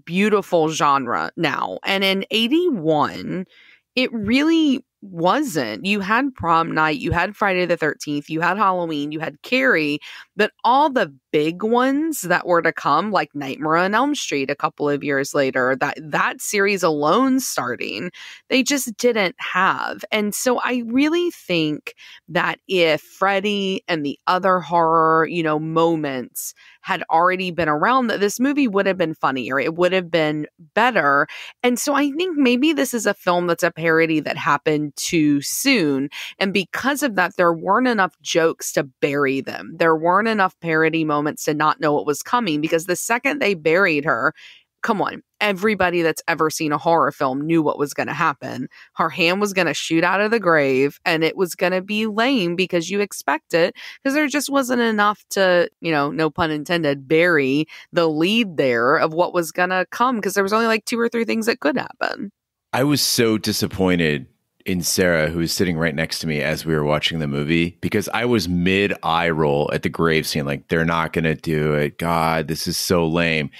beautiful genre now. And in 81, it really wasn't. You had Prom Night, you had Friday the 13th, you had Halloween, you had Carrie, but all the big ones that were to come, like Nightmare on Elm Street a couple of years later, that series alone starting, they just didn't have. And so I really think that if Freddy and the other horror, moments had already been around, that this movie would have been funnier. It would have been better. And so I think maybe this is a film that's a parody that happened too soon. And because of that, there weren't enough jokes to bury them. There weren't enough parody moments to not know what was coming, because the second they buried her, come on, everybody that's ever seen a horror film knew what was going to happen. Her hand was going to shoot out of the grave, and it was going to be lame because you expect it, because there just wasn't enough to, no pun intended, bury the lead there of what was going to come, because there was only like 2 or 3 things that could happen. I was so disappointed in Sarah, who was sitting right next to me as we were watching the movie, because I was mid eye roll at the grave scene, like, they're not going to do it. God, this is so lame.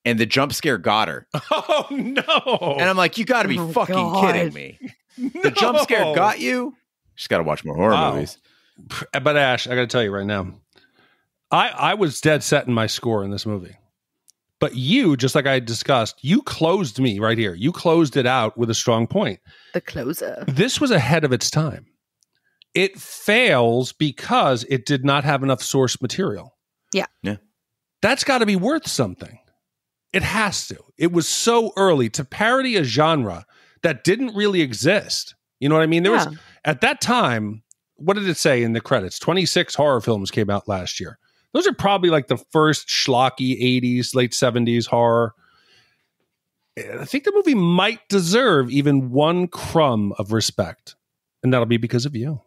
And the jump scare got her. Oh, no. And I'm like, you got to be fucking kidding me. No. The jump scare got you? Just got to watch more horror movies. But Ash, I got to tell you right now, I was dead set in my score in this movie. But you, just like I discussed, you closed me right here. You closed it out with a strong point. The closer. This was ahead of its time. It fails because it did not have enough source material. Yeah. That's got to be worth something. It has to. It was so early to parody a genre that didn't really exist. You know what I mean? There was, at that time, what did it say in the credits? 26 horror films came out last year. Those are probably like the first schlocky 80s, late 70s horror. I think the movie might deserve even one crumb of respect. And that'll be because of you.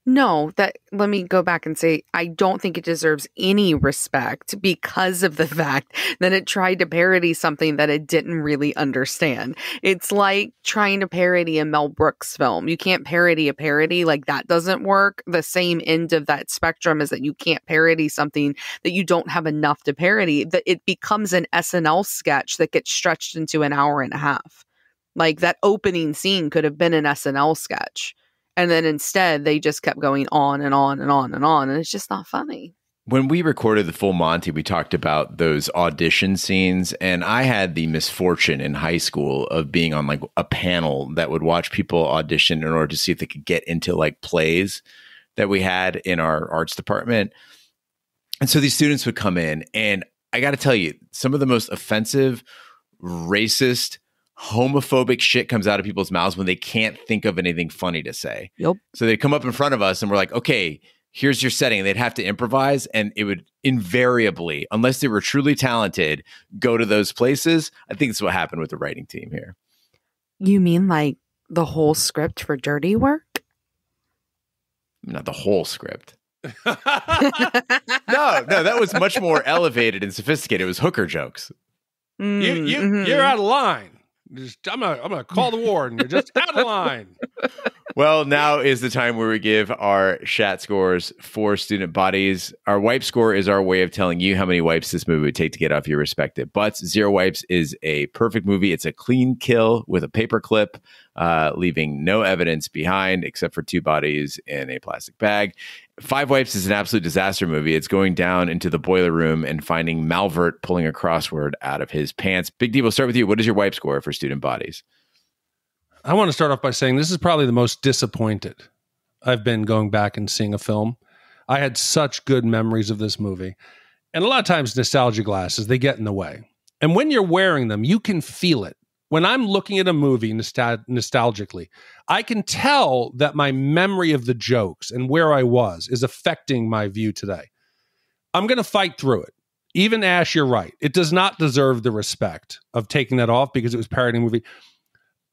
No, let me go back and say, I don't think it deserves any respect because of the fact that it tried to parody something that it didn't really understand. It's like trying to parody a Mel Brooks film. You can't parody a parody, like that doesn't work. The same end of that spectrum is that you can't parody something that you don't have enough to parody, that it becomes an SNL sketch that gets stretched into an hour and a half. Like that opening scene could have been an SNL sketch. And then instead, they just kept going on and on and on and on. And it's just not funny. When we recorded the Full Monty, we talked about those audition scenes. And I had the misfortune in high school of being on like a panel that would watch people audition in order to see if they could get into like plays that we had in our arts department. And so these students would come in. And I got to tell you, some of the most offensive, racist, homophobic shit comes out of people's mouths when they can't think of anything funny to say. Yep. So they'd come up in front of us and we're like, okay, here's your setting. They'd have to improvise, and it would invariably, unless they were truly talented, go to those places. I think that's what happened with the writing team here. You mean like the whole script for Dirty Work? Not the whole script. No, that was much more elevated and sophisticated. It was hooker jokes. You're out of line. I'm gonna call the warden. You're just out of line. Well, now is the time where we give our SHAT scores for Student Bodies. Our wipe score is our way of telling you how many wipes this movie would take to get off your respective butts. 0 wipes is a perfect movie. It's a clean kill with a paper clip, leaving no evidence behind except for 2 bodies in a plastic bag. 5 wipes is an absolute disaster movie. It's going down into the boiler room and finding Malvert pulling a crossword out of his pants. Big D, we'll start with you. What is your wipe score for Student Bodies? I want to start off by saying this is probably the most disappointed I've been going back and seeing a film. I had such good memories of this movie. And a lot of times nostalgia glasses, they get in the way. And when you're wearing them, you can feel it. When I'm looking at a movie nostalgically, I can tell that my memory of the jokes and where I was is affecting my view today. I'm going to fight through it. Even Ash, you're right. It does not deserve the respect of taking that off because it was parodying a movie.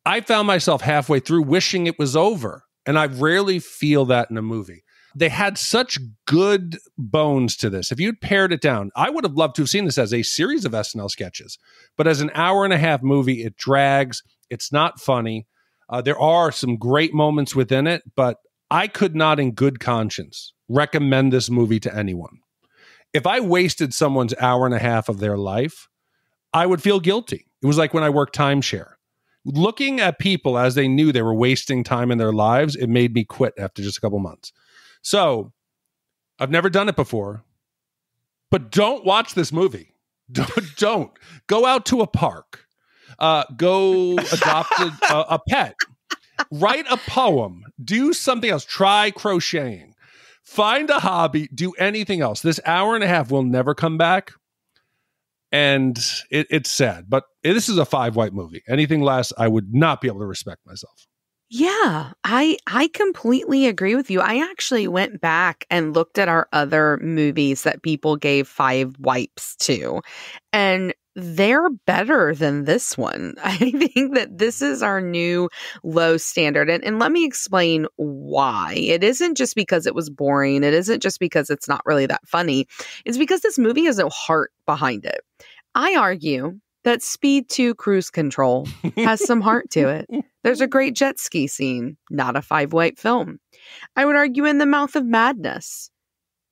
I found myself halfway through wishing it was over, and I rarely feel that in a movie. They had such good bones to this. If you'd pared it down, I would have loved to have seen this as a series of SNL sketches. But as an hour-and-a-half movie, it drags. It's not funny. There are some great moments within it, but I could not in good conscience recommend this movie to anyone. If I wasted someone's hour and a half of their life, I would feel guilty. It was like when I worked timeshare. Looking at people as they knew they were wasting time in their lives, it made me quit after just a couple months. So I've never done it before, but don't watch this movie. Don't. Go out to a park. Go adopt a pet. Write a poem. Do something else. Try crocheting. Find a hobby. Do anything else. This hour and a half will never come back. And it's sad. But this is a 5-wipe movie. Anything less, I would not be able to respect myself. Yeah, I completely agree with you. I actually went back and looked at our other movies that people gave 5 wipes to, and they're better than this one. I think that this is our new low standard. And let me explain why. It isn't just because it was boring. It isn't just because it's not really that funny. It's because this movie has no heart behind it. I argue that Speed 2 Cruise Control has some heart to it. There's a great jet ski scene, not a 5-wipe film. I would argue In the Mouth of Madness.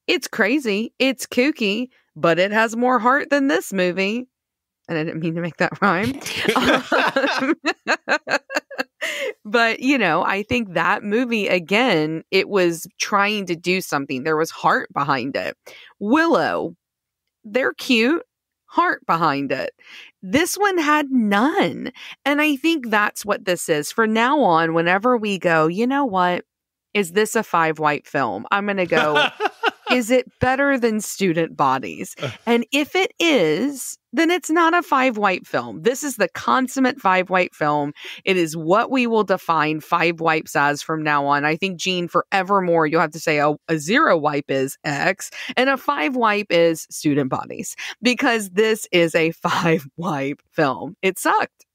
It's crazy, it's kooky, but it has more heart than this movie. And I didn't mean to make that rhyme. But, you know, I think that movie, again, it was trying to do something. There was heart behind it. Willow, they're cute. Heart behind it. This one had none. And I think that's what this is. For now on, whenever we go, you know what? Is this a 5-wipe film? I'm going to go, is it better than Student Bodies? And if it is, then it's not a 5-wipe film. This is the consummate 5-wipe film. It is what we will define 5 wipes as from now on. I think, Gene, forevermore, you'll have to say a 0-wipe is X and a 5-wipe is Student Bodies, because this is a 5-wipe film. It sucked.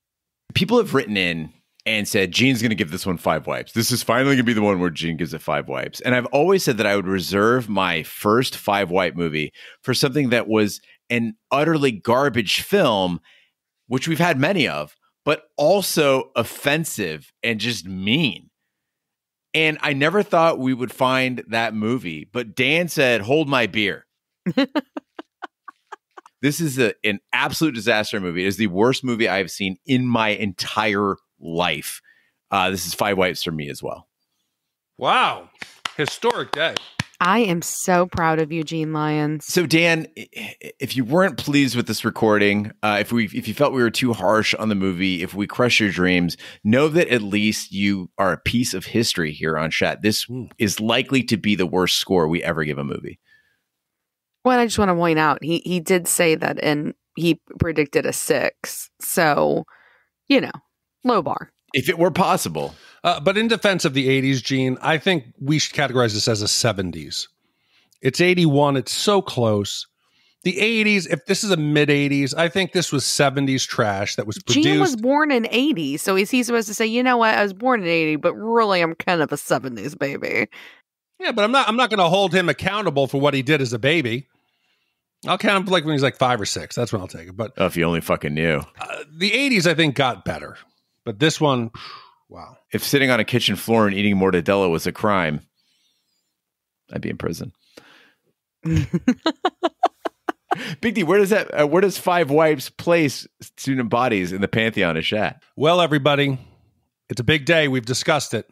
People have written in and said, Gene's going to give this one 5 wipes. This is finally going to be the one where Gene gives it 5 wipes. And I've always said that I would reserve my first 5-wipe movie for something that was an utterly garbage film, which we've had many of, but also offensive and just mean. And I never thought we would find that movie, but Dan said, hold my beer. This is an absolute disaster movie. It is the worst movie I have seen in my entire life. This is 5 wipes for me as well. Wow. Historic day. I am so proud of you, Gene Lyons. So, Dan, if you weren't pleased with this recording, if you felt we were too harsh on the movie, if we crushed your dreams, know that at least you are a piece of history here on Chat. This is likely to be the worst score we ever give a movie. Well, I just want to point out, he did say that, and he predicted a 6. So, you know, low bar. If it were possible. But in defense of the 80s, Gene, I think we should categorize this as a 70s. It's 81. It's so close. The 80s, if this is a mid-80s, I think this was 70s trash that was produced. Gene was born in 80, so is he supposed to say, you know what, I was born in 80, but really I'm kind of a 70s baby? Yeah, but I'm not going to hold him accountable for what he did as a baby. I'll count him like when he's like 5 or 6. That's when I'll take it. But if you only fucking knew. The 80s, I think, got better. But this one, wow. If sitting on a kitchen floor and eating mortadella was a crime, I'd be in prison. Big D, where does 5 wipes place Student Bodies in the pantheon of Chat? Well, everybody, it's a big day. We've discussed it.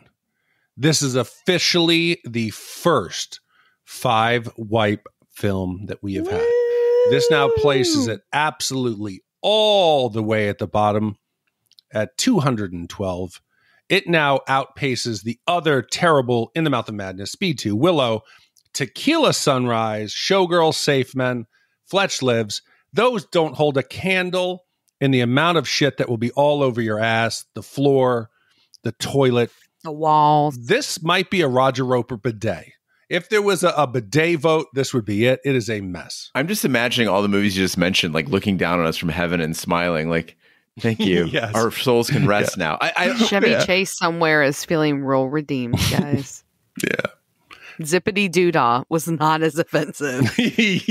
This is officially the first 5-wipe film that we have had. This now places it absolutely all the way at the bottom at 212. It now outpaces the other terrible In the Mouth of Madness, Speed 2, Willow, Tequila Sunrise, Showgirl, Safe Men, Fletch Lives. Those don't hold a candle in the amount of shit that will be all over your ass, the floor, the toilet, the walls. This might be a Roger Roper bidet. If there was a bidet vote, this would be it. It is a mess. I'm just imagining all the movies you just mentioned, like looking down on us from heaven and smiling, like, thank you. Yes. Our souls can rest now. Chevy Chase somewhere is feeling real redeemed, guys. Yeah. Zippity Doodah was not as offensive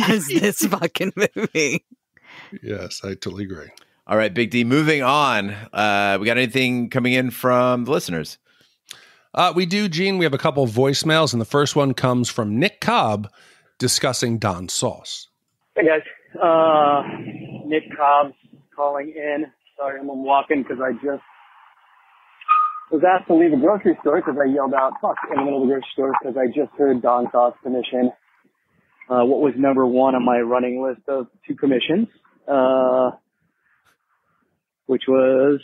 as this fucking movie. Yes, I totally agree. All right, Big D, moving on. We got anything coming in from the listeners? We do, Gene. We have a couple of voicemails, and the first one comes from Nick Cobb discussing Don Sauce. Hey, guys. Nick Cobb calling in. Sorry, I'm walking because I just was asked to leave a grocery store because I yelled out, fuck, in the middle of the grocery store because I just heard Don Sauce commission what was number one on my running list of 2 commissions, which was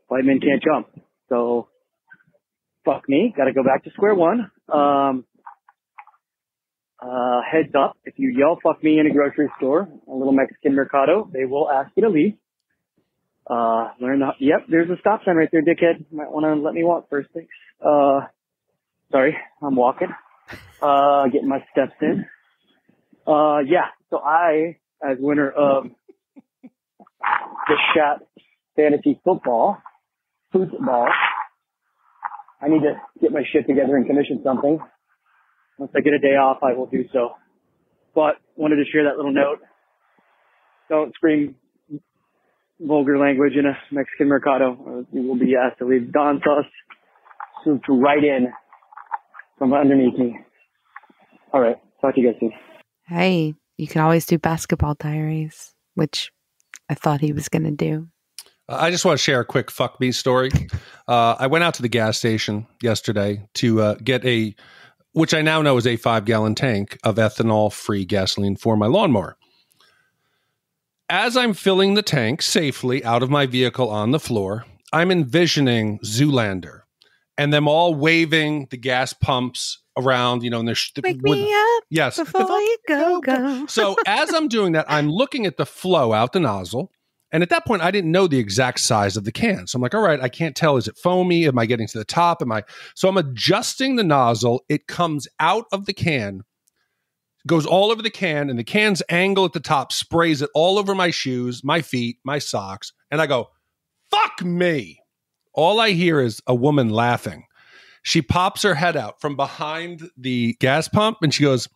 White Men Can't Jump. So, fuck me. Got to go back to square one. Heads up, if you yell fuck me in a grocery store, a little Mexican mercado, they will ask you to leave. Yep, there's a stop sign right there, dickhead. Might want to let me walk first, thanks. Sorry, I'm walking. Getting my steps in. Yeah, so I, as winner of the Shat Fantasy Football, I need to get my shit together and commission something. Once I get a day off, I will do so. But wanted to share that little note. Don't scream vulgar language in a Mexican mercado, or you will be asked to leave. Don Sauce swooped right in from underneath me. All right, talk to you guys soon. Hey, you can always do Basketball Diaries, which I thought he was going to do. I just want to share a quick fuck me story. I went out to the gas station yesterday to get which I now know is a 5-gallon tank of ethanol-free gasoline for my lawnmower. As I'm filling the tank safely out of my vehicle on the floor, I'm envisioning Zoolander and them all waving the gas pumps around, and they're wake me up yes, before you go. So as I'm doing that, I'm looking at the flow out the nozzle. And at that point, I didn't know the exact size of the can. So I'm like, all right, I can't tell. Is it foamy? Am I getting to the top? So I'm adjusting the nozzle. It comes out of the can, goes all over the can, and the can's angle at the top sprays it all over my shoes, my feet, my socks. And I go, fuck me. All I hear is a woman laughing. She pops her head out from behind the gas pump and she goes,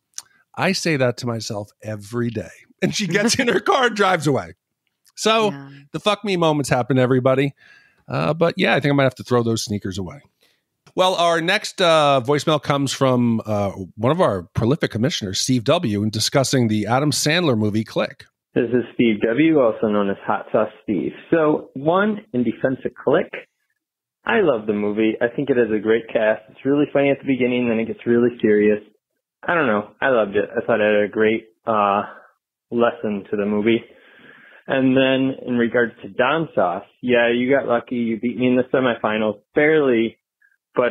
I say that to myself every day. And she gets in her car and drives away. So the fuck me moments happen, everybody. But yeah, I think I might have to throw those sneakers away. Well, our next voicemail comes from one of our prolific commissioners, Steve W., in discussing the Adam Sandler movie Click. This is Steve W., also known as Hot Sauce Steve. So, in defense of Click, I love the movie. I think it has a great cast. It's really funny at the beginning, then it gets really serious. I don't know. I loved it. I thought it had a great lesson to the movie. And then in regards to Don Sauce, yeah, you got lucky. You beat me in the semifinals, barely. But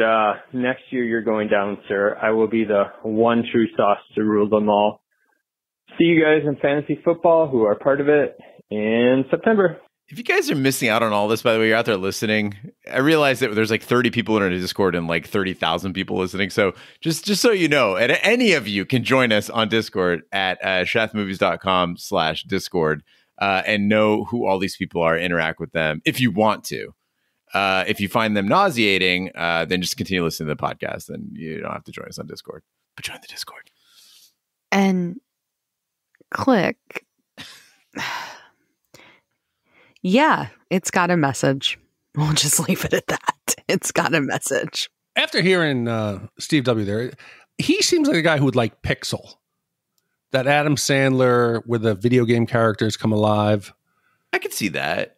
next year you're going down, sir. I will be the one true sauce to rule them all. See you guys in fantasy football who are part of it in September. If you guys are missing out on all this, by the way, you're out there listening. I realize that there's like 30 people in our Discord and like 30,000 people listening. So just so you know, and any of you can join us on Discord at shathmovies.com/Discord and know who all these people are, interact with them if you want to. If you find them nauseating, then just continue listening to the podcast and you don't have to join us on Discord. But join the Discord. And Click. Yeah, it's got a message. We'll just leave it at that. It's got a message. After hearing Steve W. there, he seems like a guy who would like Pixel. That Adam Sandler where the video game characters come alive. I could see that.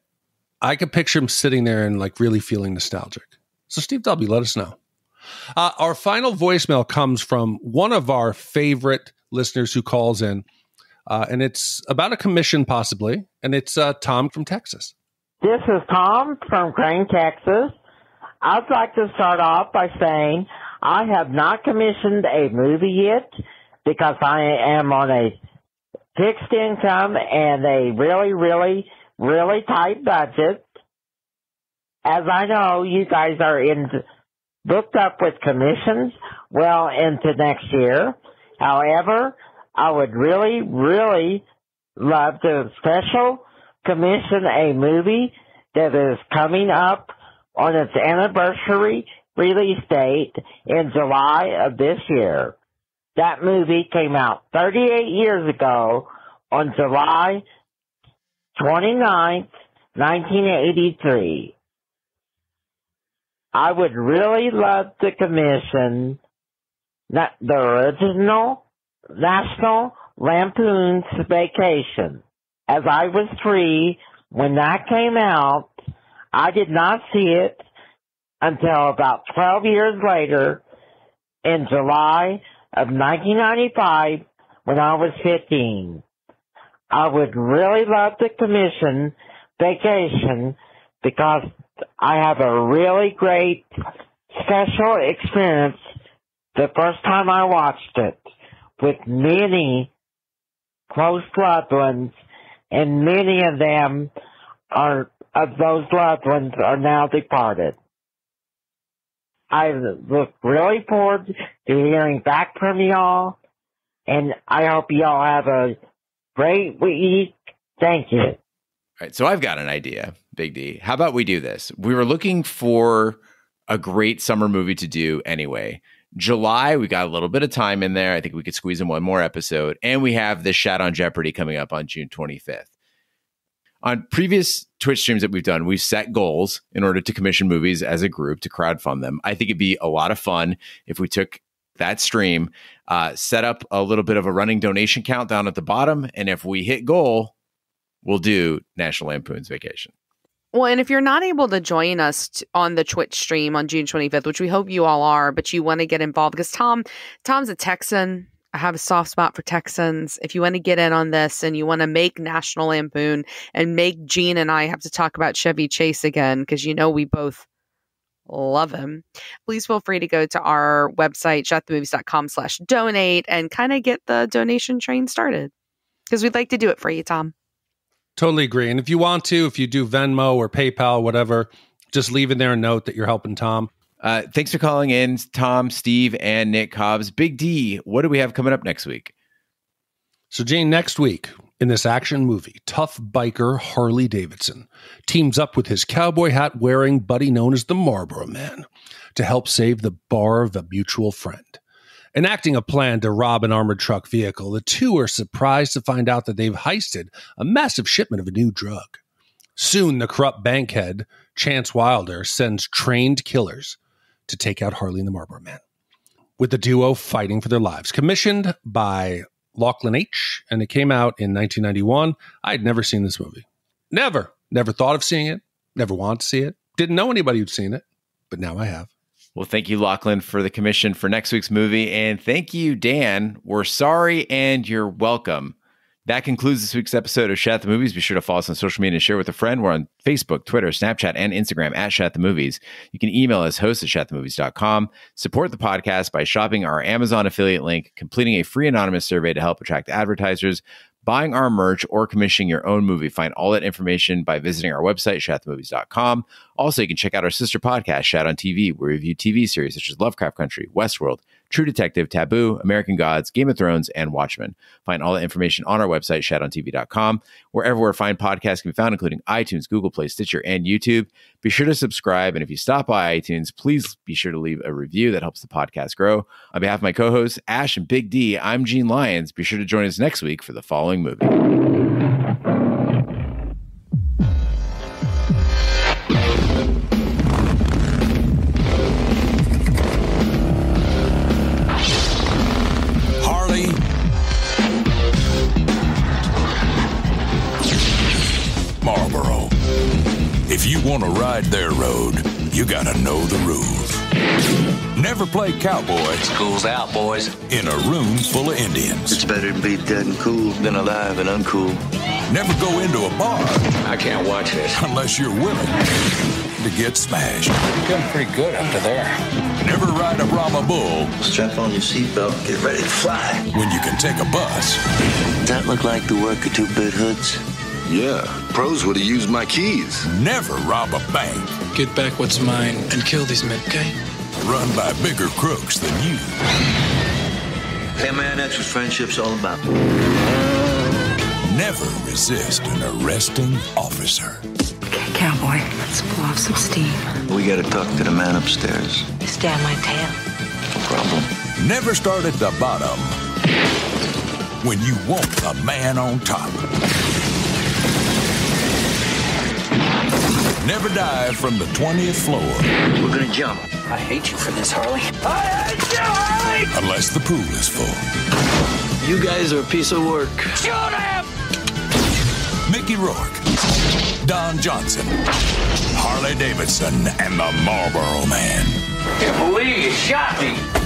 I could picture him sitting there and like really feeling nostalgic. So Steve W., let us know. Our final voicemail comes from one of our favorite listeners who calls in. And it's about a commission, possibly. And it's Tom from Texas. This is Tom from Crane, Texas. I'd like to start off by saying I have not commissioned a movie yet because I am on a fixed income and a really, really, really tight budget. As I know, you guys are booked up with commissions well into next year. However, I would really, really love to special commission a movie that is coming up on its anniversary release date in July of this year. That movie came out 38 years ago on July 29th, 1983. I would really love to commission the original National Lampoon's Vacation. As I was 3 when that came out, I did not see it until about 12 years later in July of 1995 when I was 15. I would really love to commission Vacation because I have a really great special experience the first time I watched it with many close loved ones, and many of them of those loved ones are now departed. I look really forward to hearing back from y'all, and I hope y'all have a great week. Thank you. All right, so I've got an idea, Big D. How about we do this? We were looking for a great summer movie to do anyway. July, we got a little bit of time in there. I think we could squeeze in one more episode. And we have this Shat on Jeopardy coming up on June 25th. On previous Twitch streams that we've done, we've set goals in order to commission movies as a group to crowdfund them. I think it'd be a lot of fun if we took that stream, set up a little bit of a running donation count down at the bottom. And if we hit goal, we'll do National Lampoon's Vacation. Well, and if you're not able to join us on the Twitch stream on June 25th, which we hope you all are, but you want to get involved because Tom's a Texan. I have a soft spot for Texans. If you want to get in on this and you want to make National Lampoon and make Gene and I have to talk about Chevy Chase again, because we both love him, please feel free to go to our website, shatthemovies.com/donate, and kind of get the donation train started because we'd like to do it for you, Tom. Totally agree. And if you want to, if you do Venmo or PayPal, whatever, just leave in there a note that you're helping Tom. Thanks for calling in, Tom, Steve, and Nick Cobbs. Big D, what do we have coming up next week? So, Jane, next week in this action movie, tough biker Harley Davidson teams up with his cowboy hat wearing buddy known as the Marlboro Man to help save the bar of a mutual friend. Enacting a plan to rob an armored truck vehicle, the two are surprised to find out that they've heisted a massive shipment of a new drug. Soon, the corrupt bankhead, Chance Wilder, sends trained killers to take out Harley and the Marlboro Man, with the duo fighting for their lives. Commissioned by Lachlan H., and it came out in 1991. I had never seen this movie. Never thought of seeing it. Never wanted to see it. Didn't know anybody who'd seen it, but now I have. Well, thank you, Lachlan, for the commission for next week's movie. And thank you, Dan. We're sorry and you're welcome. That concludes this week's episode of Shat the Movies. Be sure to follow us on social media and share with a friend. We're on Facebook, Twitter, Snapchat, and Instagram at Shat the Movies. You can email us, host@shatthemovies.com. Support the podcast by shopping our Amazon affiliate link, completing a free anonymous survey to help attract advertisers, buying our merch, or commissioning your own movie. Find all that information by visiting our website, shatthemovies.com. Also, you can check out our sister podcast, Shat on TV, where we review TV series such as Lovecraft Country, Westworld, True Detective, Taboo, American Gods, Game of Thrones, and Watchmen. Find all the information on our website, shatontv.com, wherever fine podcasts can be found, including iTunes, Google Play, Stitcher, and YouTube. Be sure to subscribe, and if you stop by iTunes, please be sure to leave a review. That helps the podcast grow. On behalf of my co-hosts, Ash and Big D, I'm Gene Lyons. Be sure to join us next week for the following movie. Marlboro. If you want to ride their road, you gotta know the rules. Never play cowboy. School's out, boys. In a room full of Indians. It's better to be dead and cool than alive and uncool. Never go into a bar. I can't watch this. Unless you're willing to get smashed. You're doing pretty good up to there. Never ride a Brahma bull. Strap on your seatbelt, get ready to fly. When you can take a bus. Does that look like the work of two bit hoods? Yeah, pros would have used my keys. Never rob a bank. Get back what's mine and kill these men, okay? Run by bigger crooks than you. Hey man, that's what friendship's all about. Never resist an arresting officer. Okay, cowboy, let's blow off some steam. We gotta talk to the man upstairs. Stand my tail. No problem. Never start at the bottom when you want the man on top. Never dive from the 20th floor. We're gonna jump. I hate you for this, Harley. I hate you, Harley! Unless the pool is full. You guys are a piece of work. Shoot him! Mickey Rourke, Don Johnson, Harley Davidson, and the Marlboro Man. Can't believe you shot me.